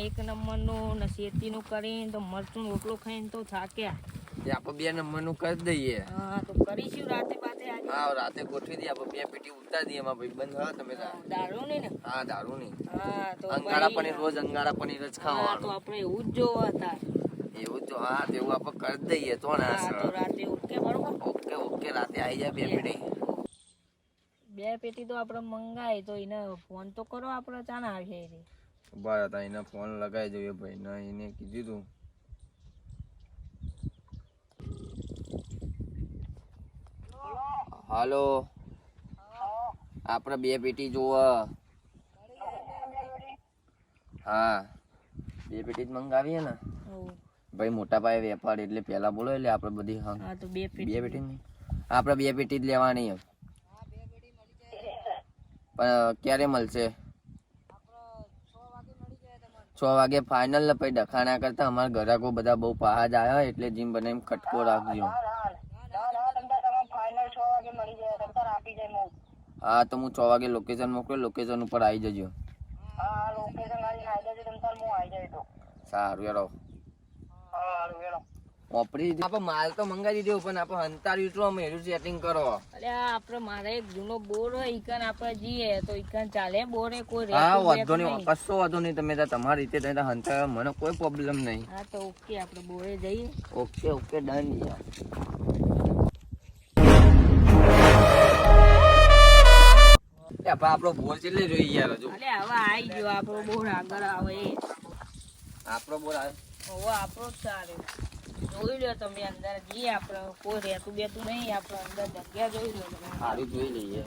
એક નંબરનું ને શેતીનું કરીને તો મરચું રોટલો ખાઈને તો થાક્યા. આપણે 2 નંબરનું કરી દઈએ. હા તો કરીશું રાતે બાતે આજે. હા રાતે ગોઠવી દઈએ. આપણે 2 પેટી ઉતારી દઈએ એમાં ભાઈબંધ. હા તમે દારૂ નહીં ને? હા દારૂ નહીં. હા તો અંગારા પનીર રોજ અંગારા પનીર જ ખાવાનું. તો આપણે એવું જ જોવા હતા. એવું તો હા તેવું આપણે કરી દઈએ તો ના હા તો રાતે ઓકે બરોબર. ઓકે રાતે આવી જાય 2 પેટી. 2 પેટી તો આપણે મંગાય તો એને ફોન તો કરો આપણે ચાના આવશે એ. બરાબર હતા એને ફોન લગાવી જોઈએ ભાઈ ને એને કીધું તું. હાલો આપણે 2 પેટી જોવા. હા 2 પેટી જ મંગાવીએ ને ભાઈ. મોટા પાયે વેપાર એટલે પેલા બોલો એટલે આપણે બધી. હા તો 2 પેટી નહીં આપણે 2 પેટી જ લેવાની. પણ ક્યારે મળશે? 6 વાગે ફાઇનલ ને. પછી ડખાણા કરતા અમારા ઘરાકો બધા બહુ પહાજ આવ્યા એટલે જીમ બને એમ ખટકો રાખજો. હા તો હું 6 વાગે લોકેશન મોકલું. લોકેશન ઉપર આવી જજો. સારું યાર. આપણે માલ તો મંગાવી દીધો પણ આપણે અંતાર્યું તો અમે એનું સેટિંગ કરો. અરે આપણે મારે એક જૂનો બોર હોય ઈકન આપણે જઈએ તો ઈકન ચાલે બોરે કોઈ. હા વાંધો નહીં, કશો વાંધો નહીં. તમે તમારી રીતે તમે હંતાયો મને કોઈ પ્રોબ્લેમ નહીં. હા તો ઓકે આપણે બોરે જઈએ. ઓકે ડન યાર. આપણો બોર કેટલે જોઈ યાર હજુ. અલે હવે આવી ગયો આપણો બોર આગળ આવે. આપણો બોર આવે હવે આપણો જ સારો જોઈ લો તમે. અંદર જઈએ આપણે કોઈ રહેતું બેતું નહીં. આપણે અંદર જગ્યા જોઈ લો તમે. સારું જોઈ લઈએ.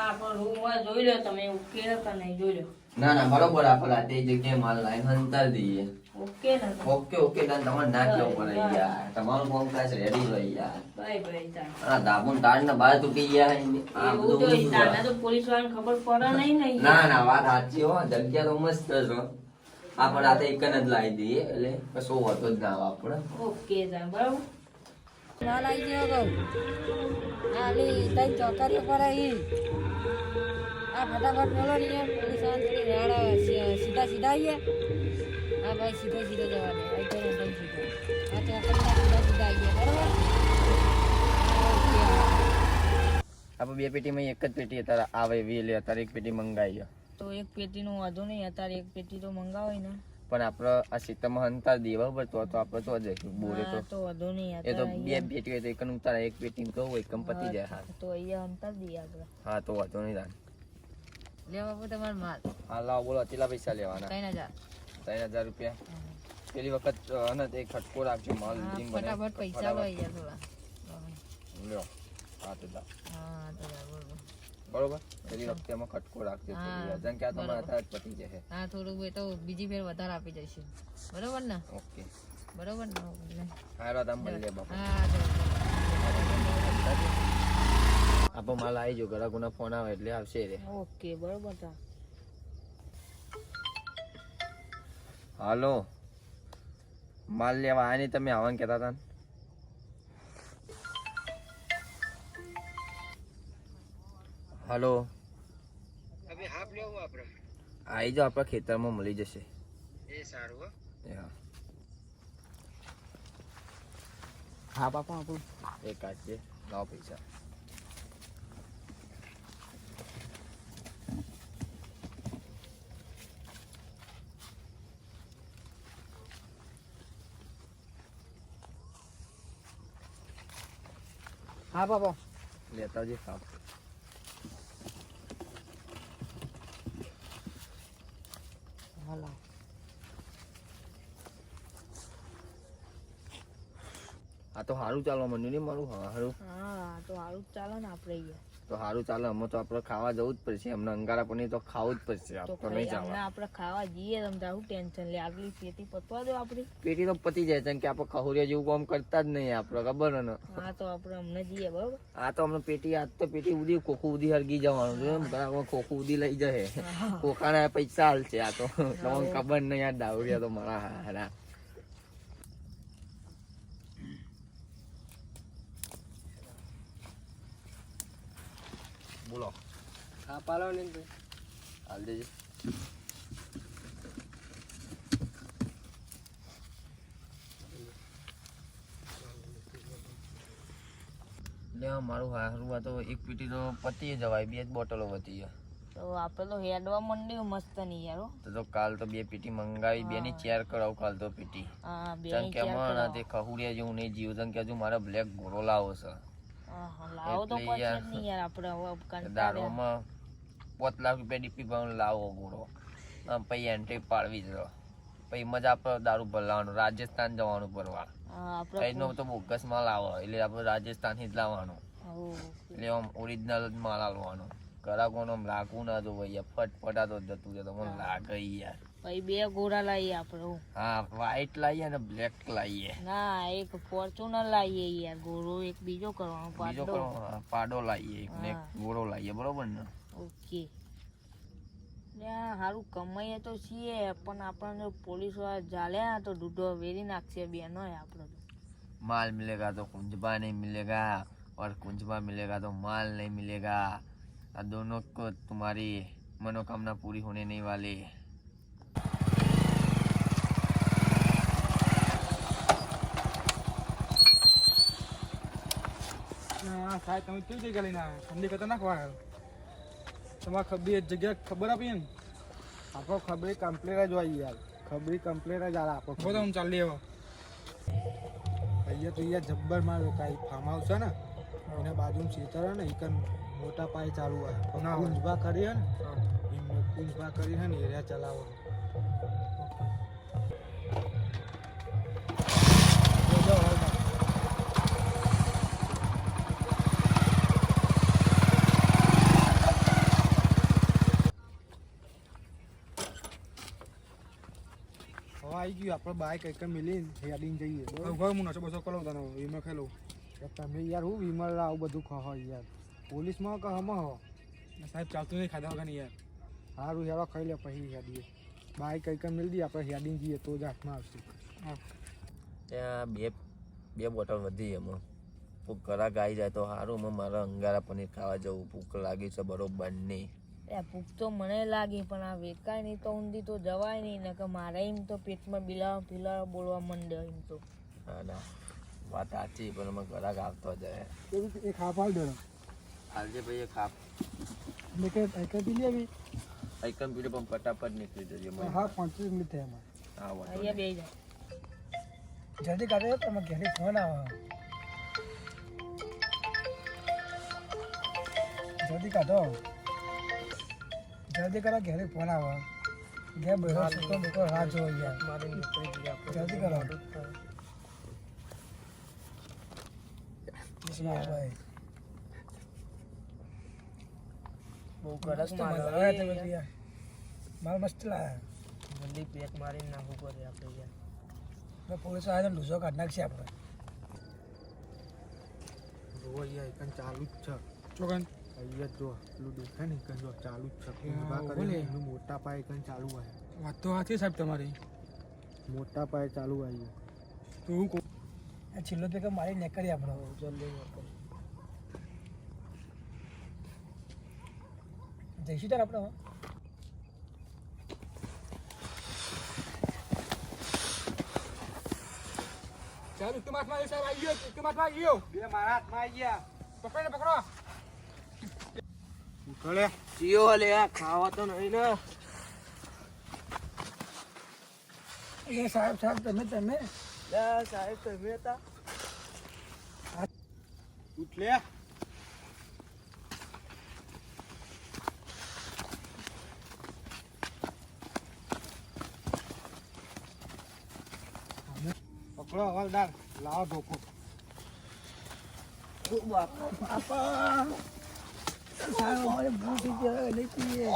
આપણો રૂમ જોઈ લો તમે. ઓકે હતા નહીં જોઈ લો. ના બરોબર. આપણે આ તે જગ્યાએ માલ લાઈન હંતાર દઈએ. ઓકે ને ઓકે ડન. તમારે ના જવું પડે યાર. તમારું ફોર્મ ક્લાસ રેડી હોય યાર. બાય હા દાબુન તાર ને બાર તૂટી ગયા. આ બધું તો પોલીસ વાળાને ખબર પડે નહીં ને. ના વાત સાચી હો. જગ્યા તો મસ્ત છે. આપણે રાતે એક જ લાવી દઈએ એટલે કશો હોતો જ ના આવે આપણે. ઓકે બરાબર. ના લાવી ગયો કહું. આલી તઈ ચોકારી પર આવી. આ ફટાફટ બોલો ને એમ. પોલીસ વાળા થોડી રાડા સીધા આવીએ. હા ભાઈ સીધો જવાનું. અહીં તો સીધો. આ ચોકારી સીધા આવીએ બરાબર. આપણે 2 પેટીમાં એક જ પેટી અત્યારે આવે એવી એટલે અત્યારે એક પેટી મંગાવી. તો એક પેટીનું વાંધો નહીં. અત્યારે એક પેટી તો મંગાવાય ને. પણ આપણે આ સીતામાં હંતાર દઈએ બરાબર. તો આપણે તો જઈશું બોરે તો વાંધો નહીં. એ તો 2 પેટી હોય તો એક ઉતારે. એક પેટી કહું એકમ પતી જાય. હા તો અહીંયા અંતર દઈએ આપણે. હા તો વાંધો નહીં. લેવા બાપુ તમારો માલ. હા લાવો બોલો કેટલા પૈસા લેવાના? 3000 રૂપિયા. પેલી વખત એક ખટકો રાખજો માલ. ફટાફટ પૈસા લઈ યાર થોડા. લ્યો હા તો જા. હા તો બરોબર. પેલી વખતે એમાં ખટકો રાખજો. જેમ કે આ તમારા અત્યારે પતી જશે. હા થોડું એ તો બીજી ફેર વધારે આપી જઈશું. બરોબર ને? ઓકે બરોબર ને? હા રાત મળી જાય બાપા. હા આપણો માલ આવી ગયો. ઘરાકોના ફોન આવે એટલે આવશે રે. ઓકે બરોબર. હાલો માલ લેવા આની તમે આવવાનું કહેતા હતા. હાલો હવે હાફ લેવું આપણે. આવી જાઓ. આપણા ખેતરમાં મળી જશે. એ સારું હો. હા બાપા આપણું એક કાચે લાવો પૈસા. હા બાપા લેતા આવજે. હા આ તો સારું ચાલવા માંડ્યું નહીં મારું. સારું. હા તો સારું ચાલે ને. આપણે તો સારું ચાલે. અમે તો આપણે ખાવા જવું જ પડશે. અમને અંગારા પનીર તો ખાવું જ પડશે. આપણે ખાવા જઈએ. તમે તારું ટેન્શન લે. આટલી પેટી પતવા દો આપડી. પેટી તો પતી જાય. કેમ કે આપણે ખહુરિયા જેવું કામ કરતા જ નહીં. આપણે ખબર ને. હા તો આપણે અમને જઈએ બરોબર. આ તો અમને પેટી આજ તો પેટી ઉધી ખોખું ઉધી હરગી જવાનું છે. ખોખું ઉધી લઈ જાય. ખોખાના પૈસા હાલશે. આ તો તમને ખબર નહીં. આ દાવડિયા તો મારા હારા. બોલો. હા પાલો ને હાલ દેજો. એટલે મારું હારું આ તો એક પેટી તો પતી જવાય, 2 જ બોટલો વધી ગયા. તો આપણે તો હેડવા મંડ્યું મસ્ત નહીં યાર હો. તો કાલ તો 2 પેટી મંગાવી, 2 ની ચેર કરાવું કાલ તો પેટી. હા બે તને કે મને તે ખહુડિયા જેવું નહીં જીવ, તને કે મારે બ્લેક ઘોડો લાવો છે. લાવો તો એટલે પછી યાર, જ નહીં યાર આપણે હવે કંટાળ્યા. દારૂમાં 5 લાખ રૂપિયા ડીપી ભાવ લાવો ઘોડો, પછી એન્ટ્રી પાડવી જ રહો. પછી મજા આપણે દારૂ ભરવાનું, રાજસ્થાન જવાનું ભરવા. આપણે કઈનો તો બોગસ માલ આવે એટલે આપણે રાજસ્થાનથી જ લાવવાનો. એટલે આમ ઓરિજિનલ જ માલ આલવાનો. ગ્રાહકોને આમ લાગવું ના જોવે યાર, ફટફટા તો જતું રહે, તમને લાગે યાર. પછી 2 ઘોડા લાવીએ આપણે હો. હા, વ્હાઈટ લાવીએ ને બ્લેક લાવીએ. ના એક ફોર્ચ્યુનર લાવીએ યાર, ઘોડો એક બીજો કરવાનો બીજો પાડો. કરો, પાડો લાવીએ એક ને એક ઘોડો લાવીએ, બરોબર ને? ઓકે. સારું કમાઈએ તો છીએ પણ આપણને પોલીસ વાળા જાલ્યા તો દૂધો વેરી નાખશે બેનો આપણે તો. माल मिलेगा तो कुंजबा नहीं मिलेगा और कुंजबा मिलेगा तो माल नहीं मिलेगा. आ दोनों को तुम्हारी मनोकामना पूरी होने नहीं वाली. સાહેબ તમે કેવી જગ્યા લઈને આવ્યા? ઠંડી કરતા નાખવા તમારે ખબર એક જગ્યા ખબર આપીએ ને આપણો ખબરી કમ્પ્લેટ જ હોય યાર, ખબરી કમ્પ્લેટ જ આપણો ખબર હું ચાલી આવ્યો અહીંયા તો અહીંયા જબ્બર માર કાંઈ ફાર્મ હાઉસ છે ને એના બાજુમાં ખેતર ને એક મોટા પાયે ચાલુ હોય કુંજભા કરી હે ને કુંજભા કરી હે ને એરિયા ચલાવો. આવી ગયું આપણે બાઈક એક મિલીને હેડીને જઈએ. હવે હું નસો બસો કરો તને વીમો ખેલું તમે યાર હું વીમર આવું બધું ખો યાર પોલીસમાં કે હમ હો સાહેબ ચાલતું નહીં ખાધા વગર યાર. સારું હેડો ખાઈ લે પછી હેડીએ બાઈક એક મિલ દઈએ આપણે હેડીને જઈએ તો જ હાથમાં આવશે. હા ત્યાં બે બોટલ વધી એમાં ભૂખ ઘરાક આવી જાય તો સારું. મારા અંગારા પનીર ખાવા જવું, ભૂખ લાગી છે બરોબર નહીં. ભૂખ તો મને લાગી પણ આ વેકાય નહીં તો ઊંધી તો જવાય નહીં ને કે મારે એમ તો પેટમાં બિલાવા બોલવા માંડે એમ તો. હા ના વાત સાચી પણ અમે ઘરાક આવતો જાય. એ ખાવા દે આજે ભાઈ એ ખાપ પી લે આઈકન પીડે પણ ફટાફટ નીકળી જજે. હા 25 મિનિટ થયા એમાં. હા વાંધો અહીંયા બે જાય જલ્દી કાઢે તમે ઘરે ફોન આવે જલ્દી કાઢો જલ્દી કરો ઘરે ફોન આવે ઘેર બેઠો સુકો બેઠો રાહ જોવો યાર જલ્દી કરો ભાઈ બહુ કડક માલ મસ્ત લાયા જલ્દી પેક મારીને નાખવું પડે આપણે યાર. પોલીસ આવે તો લૂઝો કાઢ નાખશે આપણે. જો અહીંયા એકન ચાલુ જ છે ચોકન અહીંયા જો પેલું દેખાય ને એકન જો ચાલુ જ છે કુંભા કરીને એનું મોટા પાયે એકન ચાલુ હોય. વાત તો સાચી સાહેબ તમારી, મોટા પાયે ચાલુ આવી તો હું આ છેલ્લો પેક મારી નીકળી આપણે જલ્દી જઈશું તાર આપણે ચાલ એક માથમાં આવી સાહેબ આવી ગયો, એક માથમાં આવી ગયો, બે મારા હાથમાં આવી ગયા. પકડો પકડો ઉઠલે ચિયો લે ખાવા તો નહીં ને. એ સાહેબ સાહેબ તમે સાહેબ તમે હતા ઉઠલે પકડો હવાલદાર લાવો ધોકો. બાપા સાહેબ અમારે ભૂલ થઈ ગયા લઈ પીએ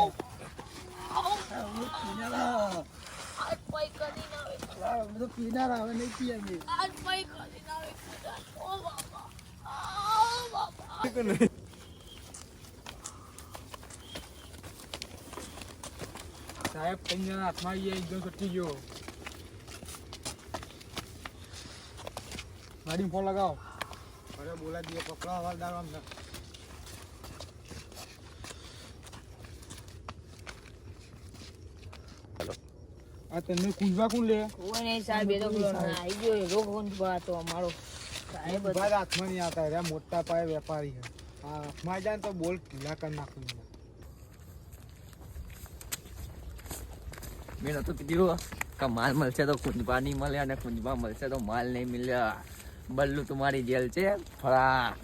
બધું પીનાર આવે નહીં પીએ અમે. સાહેબ 3 જણા હાથમાં આવી ગયા, એકદમ છૂટી ગયો. ગાડી ફોન લગાવો. અરે બોલા દઈએ પકડો હવાલદાર અમને. આ તને કુંજવા કોણ લે કોઈ નહીં સાહેબ એ તો પેલો આવી ગયો રોગ ઊંધવા તો અમારો સાહેબ હતો. ભાઈ હાથમાં નહીં આવતા રે મોટા પાયે વેપારી છે આ હાથમાં જાય ને તો બોલ ઢીલા કરી નાખું મેં નતું કીધું કે માલ મળશે તો કુંજબા નહીં મળે અને કુંજબા મળશે તો માલ નહીં મળે. બલ્લુ તમારી જેલ છે ફળા.